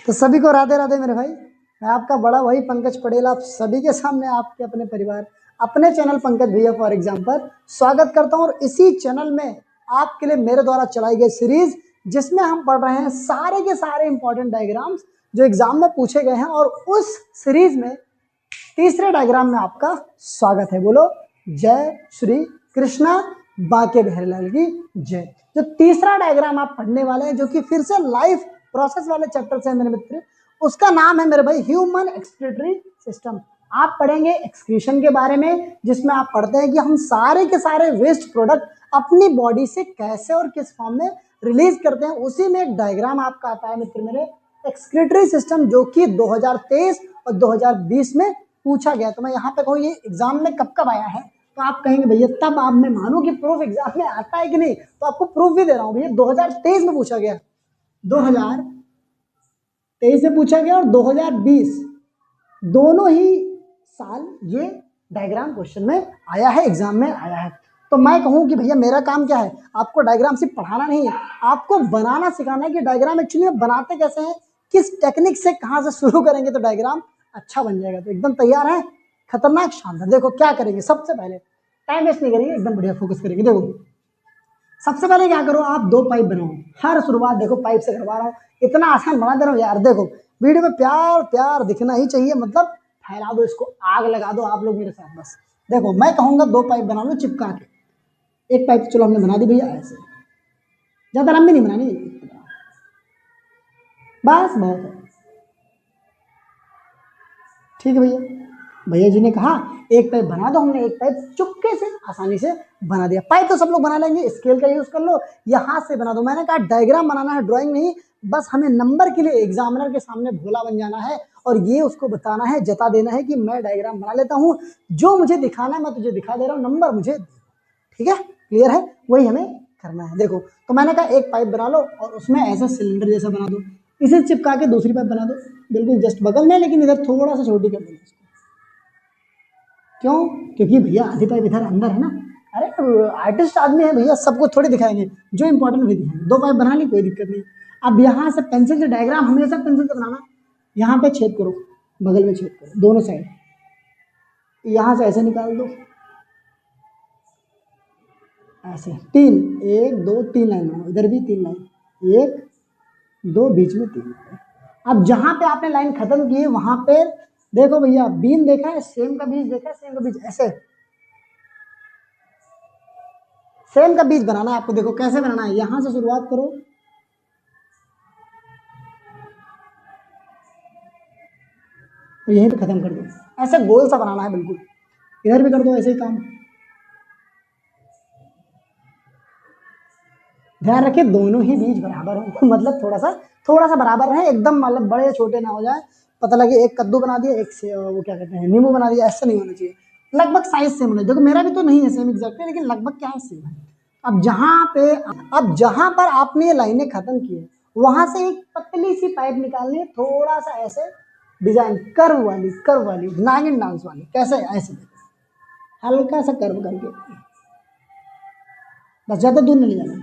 तो सभी को राधे राधे मेरे भाई। मैं आपका बड़ा भाई पंकज पटेल आप सभी के सामने आपके अपने परिवार अपने चैनल पंकज भैया फॉर एग्जाम पर स्वागत करता हूं। और इसी चैनल में आपके लिए मेरे द्वारा चलाई गई सीरीज जिसमें हम पढ़ रहे हैं सारे के सारे इंपॉर्टेंट डायग्राम्स जो एग्जाम में पूछे गए हैं। और उस सीरीज में तीसरे डायग्राम में आपका स्वागत है। बोलो जय श्री कृष्णा, बांके बिहारीलाल की जय। जो तीसरा डायग्राम आप पढ़ने वाले हैं जो कि फिर से लाइफ प्रोसेस वाले चैप्टर से है मेरे मित्र, उसका नाम है मेरे भाई ह्यूमन एक्सक्रीटरी सिस्टम। आप पढ़ेंगे एक्सक्रीशन के बारे में जिसमें आप पढ़ते हैं कि हम सारे के सारे वेस्ट प्रोडक्ट अपनी बॉडी से कैसे और किस फॉर्म में रिलीज करते हैं। उसी में एक डायग्राम आपका आता है मित्र मेरे एक्सक्रीटरी सिस्टम जो कि 2023 और 2020 में पूछा गया। तो मैं यहाँ पे कहूँ ये एग्जाम में कब कब आया है तो आप कहेंगे भैया तब आप मैं मानूं कि प्रूफ एग्जाम में आता है कि नहीं, तो आपको प्रूफ भी दे रहा हूँ भैया 2023 में पूछा गया, 2023 में पूछा गया और 2020 दोनों ही साल ये डायग्राम क्वेश्चन में आया है, एग्जाम में आया है। तो मैं कहूँ कि भैया मेरा काम क्या है, आपको डायग्राम सिर्फ पढ़ाना नहीं है, आपको बनाना सिखाना है कि डायग्राम एक्चुअली में बनाते कैसे हैं, किस टेक्निक से कहाँ से शुरू करेंगे तो डायग्राम अच्छा बन जाएगा। तो एकदम तैयार है, खतरनाक शानदार। देखो क्या करेंगे, सबसे पहले टाइम वेस्ट नहीं करेंगे, एकदम बढ़िया फोकस करेंगे। देखो सबसे पहले क्या करो, आप दो पाइप बनाओ। हर शुरुआत देखो पाइप से करवा रहा हूँ, इतना आसान बना दे रहा हूँ यार। देखो वीडियो में प्यार प्यार दिखना ही चाहिए, मतलब फैला दो इसको, आग लगा दो आप लोग मेरे साथ बस। देखो मैं कहूँगा दो पाइप बना लो चिपका के। एक पाइप चलो हमने बना दी भैया ऐसे, ज्यादा लंबी नहीं बनानी, बस बहुत है। ठीक है भैया, भैया जी ने कहा एक पाइप बना दो, हमने एक पाइप चुपके से आसानी से बना दिया। पाइप तो सब लोग बना लेंगे, स्केल का यूज कर लो या हाथ से बना दो। मैंने कहा डायग्राम बनाना है, ड्राइंग नहीं, बस हमें नंबर के लिए एग्जामिनर के सामने भोला बन जाना है और ये उसको बताना है, जता देना है कि मैं डायग्राम बना लेता हूँ, जो मुझे दिखाना है मैं तुझे दिखा दे रहा हूँ, नंबर मुझे। ठीक है, क्लियर है, वही हमें करना है। देखो तो मैंने कहा एक पाइप बना लो और उसमें ऐसा सिलेंडर जैसा बना दो, इसे चिपका के दूसरी पाइप बना दो बिल्कुल जस्ट बगल में, लेकिन इधर थोड़ा सा छोटी कर देना इसको। क्यों? क्योंकि भैया आधी पाइप इधर अंदर है ना। अरे आर्टिस्ट आदमी है भैया, सबको थोड़ी दिखाएंगे, जो इंपॉर्टेंट भी दिखाएंगे। दो पाइप बना ली, कोई दिक्कत नहीं। अब यहाँ से पेंसिल से डायग्राम हमेशा पेंसिल से बनाना, यहाँ पे छेद करो, बगल में छेद करो दोनों साइड, यहाँ से ऐसे निकाल दो ऐसे, तीन, एक दो तीन लाइन बनाओ, इधर भी तीन लाइन, एक दो बीच में तीन लाइन। अब जहां पे आपने लाइन खत्म की है वहां पे देखो भैया बीन देखा है, सेम का बीज देखा है, सेम का बीज ऐसे सेम का बीज बनाना है आपको। देखो कैसे बनाना है, यहां से शुरुआत करो, और यहीं पे खत्म कर दो, ऐसे गोल सा बनाना है बिल्कुल। इधर भी कर दो ऐसे ही काम। ध्यान रखिए दोनों ही बीज बराबर हो, मतलब थोड़ा सा बराबर रहे, एकदम मतलब बड़े छोटे ना हो जाए, पता लगे एक कद्दू बना दिया, एक से वो क्या कहते हैं नींबू बना दिया, ऐसा नहीं होना चाहिए। लगभग साइज सेम होना। देखो मेरा भी तो नहीं है सेम एग्जैक्टली, लेकिन लगभग क्या है सेम है। अब जहां पर आपने ये लाइनें खत्म की है वहां से एक पतली सी पाइप निकालनी है, थोड़ा सा ऐसे डिजाइन कर्व वाली नागिन डांस वाली। कैसे? ऐसे हल्का सा कर्व करके, बस ज्यादा दूर नहीं जाना,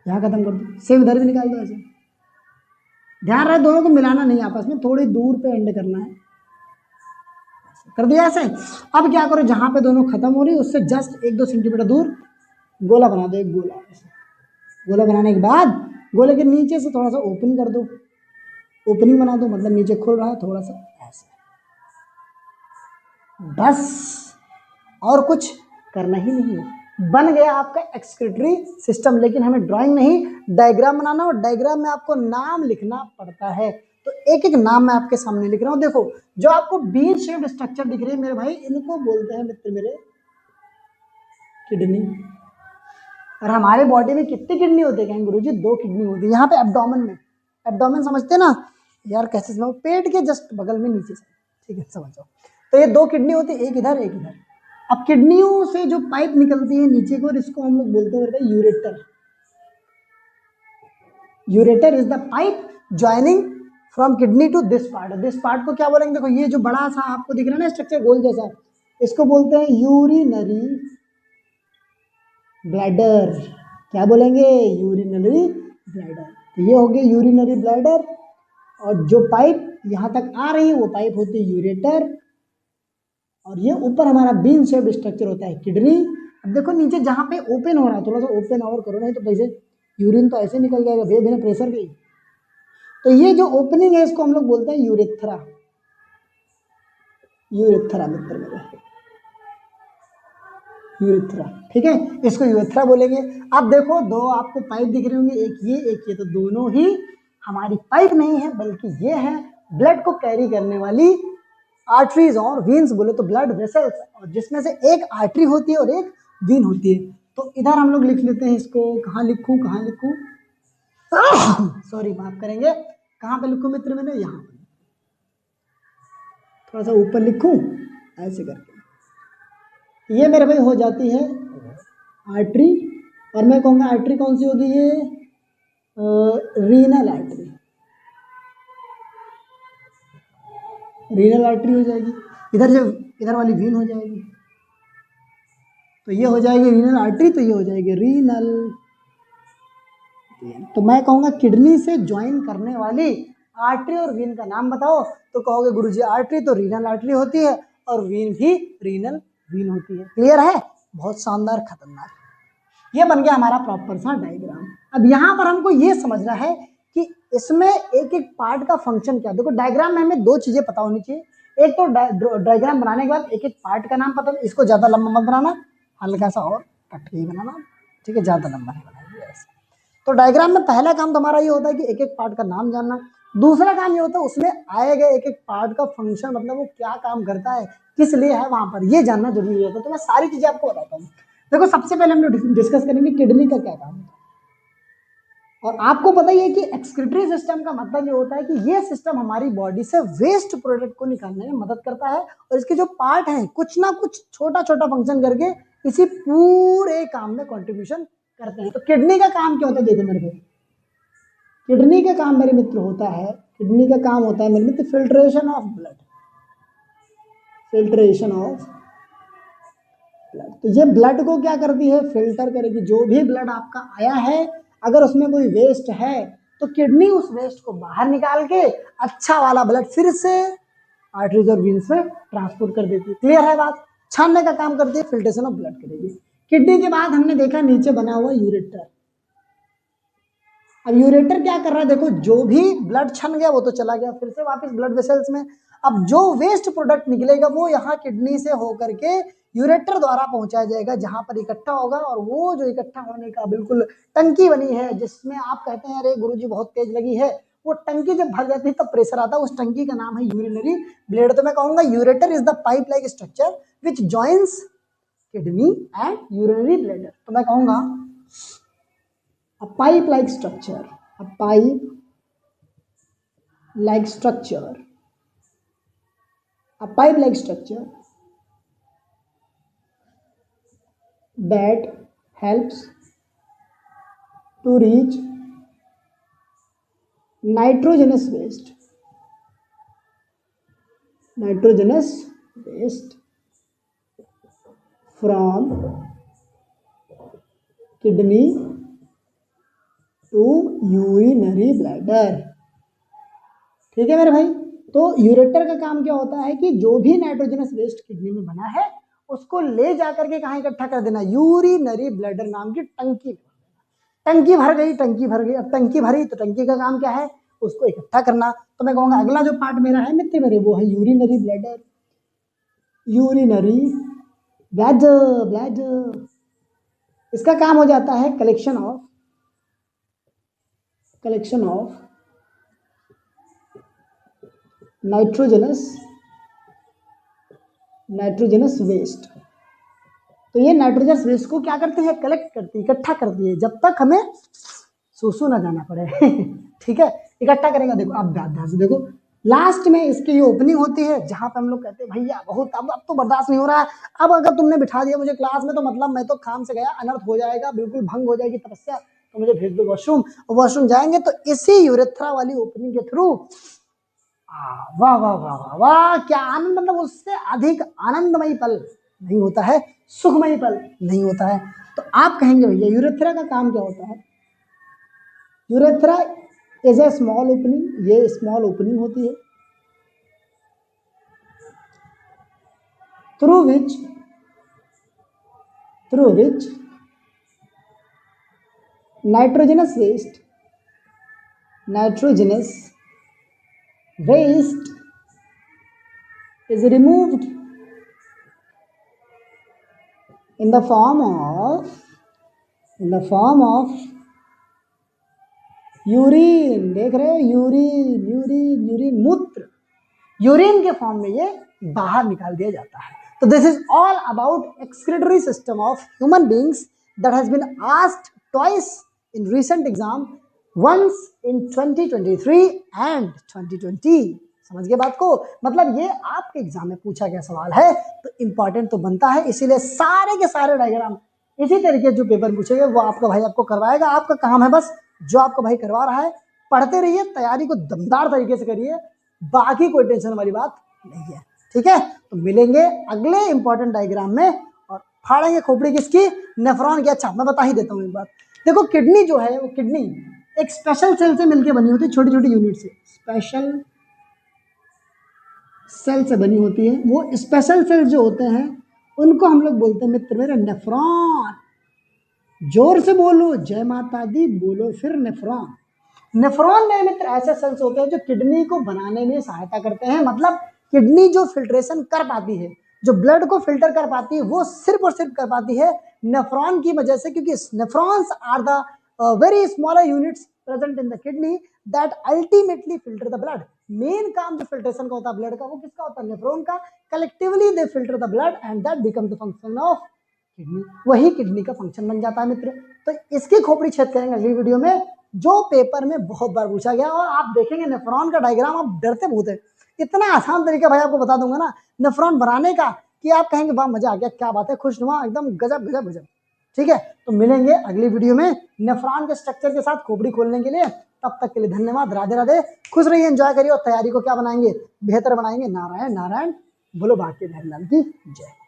यहाँ खत्म कर दो, सेम इधर भी निकाल दो ऐसे। ध्यान रहे दोनों को मिलाना नहीं आपस में, थोड़ी दूर पे एंड करना है। कर दिया ऐसे। अब क्या करो, जहां पे दोनों खत्म हो रही है उससे जस्ट एक दो सेंटीमीटर दूर गोला बना दो, एक गोला ऐसे। गोला बनाने के बाद गोले के नीचे से थोड़ा सा ओपन कर दो, ओपनिंग बना दो, मतलब नीचे खुल रहा है थोड़ा सा ऐसे, बस और कुछ करना ही नहीं है। बन गया आपका एक्सक्रीटरी सिस्टम। लेकिन हमें ड्राइंग नहीं, डायग्राम बनाना, और डायग्राम में आपको नाम लिखना पड़ता है। तो एक एक नाम मैं आपके सामने लिख रहा हूं। देखो जो आपको बीन शेप्ड स्ट्रक्चर दिख रही है मेरे भाई, इनको बोलते हैं मित्र मेरे किडनी। और हमारे बॉडी में कितनी किडनी होती है? कहेंगे गुरुजी दो किडनी होती है। यहाँ पे एब्डोमेन में, एब्डोमेन समझते ना यार, कैसे समझो, पेट के जस्ट बगल में नीचे से, ठीक है समझ जाओ। तो ये दो किडनी होती है, एक इधर एक इधर। अब किडनियों से जो पाइप निकलती है नीचे को, इसको हम लोग बोलते हैं ureter. Ureter is the pipe joining from kidney to this part. This part को क्या बोलेंगे? देखो ये जो बड़ा सा आपको दिख रहा है ना स्ट्रक्चर गोल जैसा, इसको बोलते हैं यूरिनरी ब्लैडर। क्या बोलेंगे? Urinary bladder. तो ये हो गया यूरिनरी ब्लैडर, और जो पाइप यहाँ तक आ रही है वो पाइप होती है यूरेटर, और ये ऊपर हमारा बीन शेप स्ट्रक्चर होता है किडनी। अब देखो नीचे जहाँ पे ओपन हो रहा है, थोड़ा सा ओपन और करो, नहीं तो पैसे यूरिन तो ऐसे निकल जाएगा बिना प्रेशर के। तो ये जो ओपनिंग है इसको हम लोग बोलते हैं यूरेथ्रा। यूरेथ्रा मित्र मेरे, यूरेथ्रा, ठीक है, इसको यूरेथ्रा बोलेंगे। अब देखो दो आपको पाइप दिख रहे होंगे, एक ये, तो दोनों ही हमारी पाइप नहीं है, बल्कि ये है ब्लड को कैरी करने वाली आर्टरीज और वीन्स, बोले तो ब्लड वेसल्स, और जिसमें से एक आर्टरी होती है और एक वीन होती है। तो इधर हम लोग लिख लेते हैं इसको, कहाँ लिखूं सॉरी माफ करेंगे, कहाँ पे लिखूं मित्र मैंने, यहाँ पे थोड़ा सा ऊपर लिखूं ऐसे करके। ये मेरे भाई हो जाती है आर्टरी, और मैं कहूँगा आर्टरी कौन सी होगी, ये रीनल आर्टरी, रीनल आर्टरी हो जाएगी। इधर जो इधर वाली वीन हो जाएगी, तो ये हो जाएगी रीनल आर्टरी, तो ये हो जाएगी रीनल। तो मैं कहूँगा किडनी से ज्वाइन करने वाली आर्टरी और वीन का नाम बताओ, तो कहोगे गुरुजी आर्टरी तो रीनल आर्टरी होती है और वीन भी रीनल वीन होती है। क्लियर है, बहुत शानदार, खतरनाक। ये बन गया हमारा प्रॉपर सा डायग्राम। अब यहाँ पर हमको ये समझना है कि इसमें एक एक पार्ट का फंक्शन क्या। देखो डायग्राम में हमें दो चीजें पता होनी चाहिए, एक तो डायग्राम बनाने के बाद एक एक पार्ट का नाम पता, इसको ज्यादा लंबा मत बनाना, हल्का सा और कट के ही बनाना, ठीक है, ज्यादा लंबा नहीं बनाएंगे ऐसे। तो डायग्राम में पहला काम तुम्हारा ये होता है कि एक एक पार्ट का नाम जानना, दूसरा काम ये होता है उसमें आए गए एक एक पार्ट का फंक्शन, मतलब वो क्या काम करता है, किस लिए है, वहां पर ये जानना जरूरी होता है। तो मैं सारी चीजें आपको बताता हूँ। देखो सबसे पहले हम लोग डिस्कस करेंगे किडनी का क्या काम है। और आपको पता ही है कि एक्सक्रीटरी सिस्टम का मतलब ये होता है कि ये सिस्टम हमारी बॉडी से वेस्ट प्रोडक्ट को निकालने में मदद करता है, और इसके जो पार्ट हैं कुछ ना कुछ छोटा छोटा फंक्शन करके इसी पूरे काम में कंट्रीब्यूशन करते हैं। तो किडनी का काम क्या होता है, देखो मेरे भाई, किडनी का काम मेरे मित्र होता है, किडनी का काम होता है मेरे मित्र filtration of blood, filtration of blood. तो ये ब्लड को क्या करती है, फिल्टर करेगी। जो भी ब्लड आपका आया है अगर उसमें कोई वेस्ट है तो किडनी उस वेस्ट को बाहर निकाल के अच्छा वाला ब्लड फिर से आर्टरीज और वीन्स में ट्रांसपोर्ट कर देती है। क्लियर है बात, छानने का काम करती है, फिल्ट्रेशन ऑफ ब्लड करेगी। किडनी के बाद हमने देखा नीचे बना हुआ यूरेटर। अब यूरेटर क्या कर रहा है, देखो जो भी ब्लड छन गया वो तो चला गया फिर से वापस ब्लड वेसल्स में। अब जो वेस्ट प्रोडक्ट निकलेगा वो यहाँ किडनी से होकर के यूरेटर द्वारा पहुंचाया जाएगा, जहां पर इकट्ठा होगा। और वो जो इकट्ठा होने का बिल्कुल टंकी बनी है, जिसमें आप कहते हैं अरे गुरुजी बहुत तेज लगी है, वो टंकी जब भर जाती है तब प्रेशर आता है, उस टंकी का नाम है यूरिनरी ब्लेड। तो मैं कहूंगा ureter is the pipe like structure which joins kidney and urinary bladder. तो मैं कहूंगा a pipe like structure, a pipe like structure, a pipe like structure that helps to reach nitrogenous waste, nitrogenous waste from kidney to urinary bladder. ठीक है मेरे भाई, तो ureter का काम क्या होता है कि जो भी नाइट्रोजनस वेस्ट किडनी में बना है उसको ले जाकर के कहाँ इकट्ठा कर देना, यूरिनरी ब्लैडर नाम की टंकी। टंकी भर गई, टंकी भर गई, अब टंकी भरी तो टंकी का काम क्या है, उसको इकट्ठा करना। तो मैं कहूँगा अगला जो पार्ट मेरा है मित्र मेरे, वो है urinary bladder, urinary bladder, bladder. इसका काम हो जाता है कलेक्शन ऑफ नाइट्रोजनस वेस्ट। तो ये नाइट्रोजनस वेस्ट को क्या करते हैं, कलेक्ट करती है, इकट्ठा करती है, जब तक हमें सूसू ना जाना पड़े ठीक है, इकट्ठा करेगा। देखो अब ध्यान से देखो, लास्ट में इसकी ये ओपनिंग होती है जहां पे हम लोग कहते हैं भैया बहुत अब तो बर्दाश्त नहीं हो रहा है, अब अगर तुमने बिठा दिया मुझे क्लास में तो मतलब मैं तो काम से गया, अनर्थ हो जाएगा, बिल्कुल भंग हो जाएगी तपस्या, तो मुझे भेज दो वॉशरूम। वॉशरूम जाएंगे तो इसी यूरेथ्रा वाली ओपनिंग के थ्रू वाह वाह वाह वाह वाह, क्या आनंद, मतलब उससे अधिक आनंदमयी पल नहीं होता है, सुखमयी पल नहीं होता है। तो आप कहेंगे भैया यूरेथ्रा का काम क्या होता है, urethra is a small opening, ये स्मॉल ओपनिंग होती है through which nitrogenous waste is removed in the form of urine. देख रहे हो, यूरिन मूत्र, यूरिन के फॉर्म में ये बाहर निकाल दिया जाता है। तो this is all about excretory system of human beings that has been asked twice in recent exam, once in 2023 and 2020। समझ गए बात को? मतलब ये आपके एग्जाम में पूछा गया सवाल है तो इंपॉर्टेंट तो बनता है, इसीलिए सारे के सारे डायग्राम इसी तरीके जो पेपर पूछेंगे वो आपका भाई आपको करवाएगा। आपका काम है बस जो आपका भाई करवा रहा है पढ़ते रहिए, तैयारी को दमदार तरीके से करिए, बाकी कोई टेंशन वाली बात नहीं है। ठीक है, तो मिलेंगे अगले इंपॉर्टेंट डायग्राम में और फाड़ेंगे खोपड़ी किसकी, नेफ्रॉन की। अच्छा मैं बता ही देता हूँ एक बात, देखो किडनी जो है वो किडनी एक स्पेशल सेल से मिलकर बनी होती है, छोटी छोटी यूनिट से, स्पेशल सेल से बनी होती है। वो स्पेशल सेल जो होते हैं उनको हम लोग बोलते हैं मित्र मेरे नेफ्रॉन। जोर से बोलो, जय माता दी बोलो फिर नेफ्रॉन। नेफ्रॉन में मित्र ऐसे सेल्स होते हैं जो किडनी को बनाने में सहायता करते हैं। मतलब किडनी जो फिल्ट्रेशन कर पाती है, जो ब्लड को फिल्टर कर पाती है, वो सिर्फ और सिर्फ कर पाती है नेफ्रॉन की वजह से, क्योंकि nephrons are the very smaller units present in the kidney that ultimately filter the blood. Main काम जो फिल्ट्रेशन का होता है ब्लड का, वो किसका होता है, नेफ्रॉन का। Collectively they filter the blood and that become the function of kidney, वही किडनी का फंक्शन बन जाता है मित्र। तो इसकी खोपड़ी छेद करेंगे अगली वीडियो में, जो पेपर में बहुत बार पूछा गया। और आप देखेंगे नेफ्रॉन का डायग्राम, आप डरते बहुत है, इतना आसान तरीका भाई आपको बता दूंगा ना नेफ्रॉन बनाने का कि आप कहेंगे वाह मजा आ गया, क्या बात है, खुशनुमा एकदम गजब गजब गजब। ठीक है, तो मिलेंगे अगली वीडियो में नेफ्रॉन के स्ट्रक्चर के साथ खोपड़ी खोलने के लिए। तब तक के लिए धन्यवाद, राधे राधे, खुश रहिए, एंजॉय करिए और तैयारी को क्या बनाएंगे, बेहतर बनाएंगे। नारायण नारायण बोलो, भारतीय धर्म की जय।